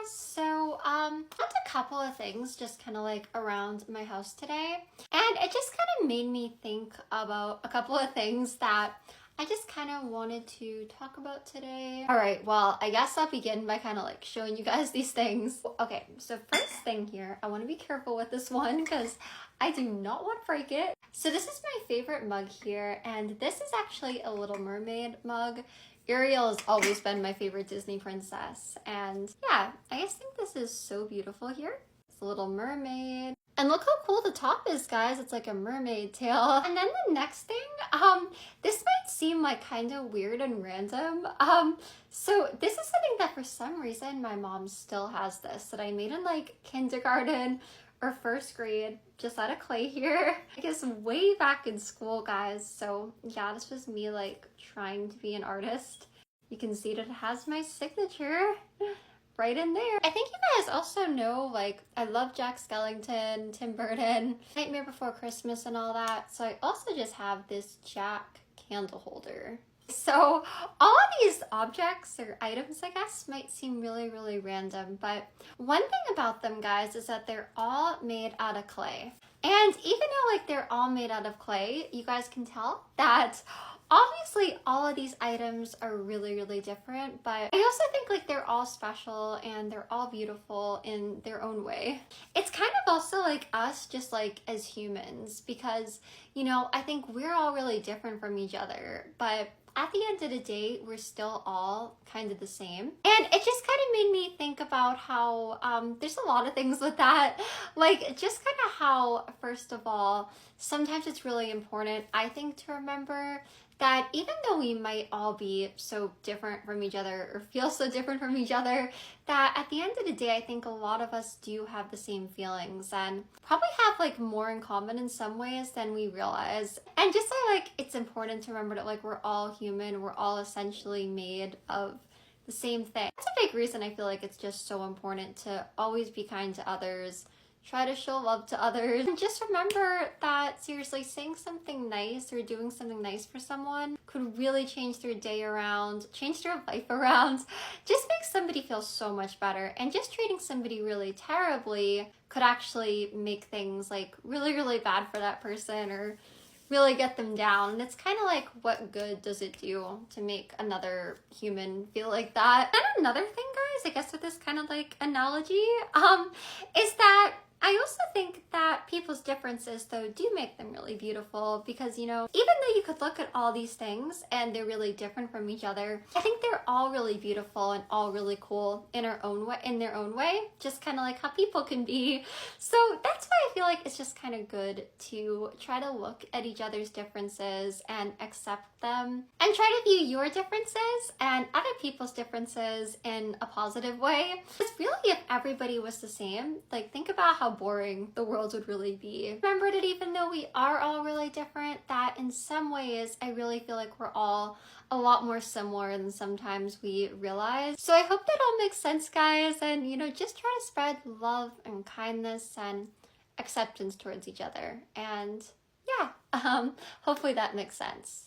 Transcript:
Just a couple of things just kind of like around my house today. And it just kind of made me think about a couple of things that I just kind of wanted to talk about today. All right, well, I guess I'll begin by kind of like showing you guys these things. Okay, so first thing here, I want to be careful with this one because I do not want to break it. So this is my favorite mug here, and this is actually a Little Mermaid mug. Ariel has always been my favorite Disney princess, and yeah, I just think this is so beautiful here. It's a Little Mermaid. And look how cool the top is, guys. It's like a mermaid tail. And then the next thing, this might seem like kind of weird and random. So this is something that for some reason my mom still has this, that I made in like kindergarten or first grade, just out of clay here. I guess way back in school, guys. So yeah, this was me like trying to be an artist. You can see that it has my signature right in there. I think you guys also know, like, I love Jack Skellington, Tim Burton, Nightmare Before Christmas and all that. So I also just have this Jack candle holder. So all of these objects or items, I guess, might seem really, really random. But one thing about them, guys, is that they're all made out of clay. And even though, like, they're all made out of clay, you guys can tell that obviously all of these items are really, really different, but I also think like they're all special and they're all beautiful in their own way. It's kind of also like us just like as humans, because, you know, I think we're all really different from each other, but at the end of the day, we're still all kind of the same. And it just kind of made me think about how there's a lot of things with that. Like just kind of how, first of all, sometimes it's really important, I think, to remember that even though we might all be so different from each other or feel so different from each other, that at the end of the day, I think a lot of us do have the same feelings and probably have like more in common in some ways than we realize. And just like it's important to remember that like we're all human, we're all essentially made of the same thing. That's a big reason I feel like it's just so important to always be kind to others, try to show love to others, and just remember that seriously saying something nice or doing something nice for someone could really change their day around, change their life around, just make somebody feel so much better. And just treating somebody really terribly could actually make things like really, really bad for that person or really get them down. And it's kind of like, what good does it do to make another human feel like that? And another thing, guys, I guess with this kind of like analogy, is that I also think that people's differences, though, do make them really beautiful because, you know, even though you could look at all these things and they're really different from each other, I think they're all really beautiful and all really cool in their own way, just kind of like how people can be. So that's why I feel like it's just kind of good to try to look at each other's differences and accept them and try to view your differences and other people's differences in a positive way. Because really, if everybody was the same, like think about how boring the world would really be. Remember that even though we are all really different, that in some ways I really feel like we're all a lot more similar than sometimes we realize. So I hope that all makes sense, guys, and you know, just try to spread love and kindness and acceptance towards each other. And yeah, hopefully that makes sense.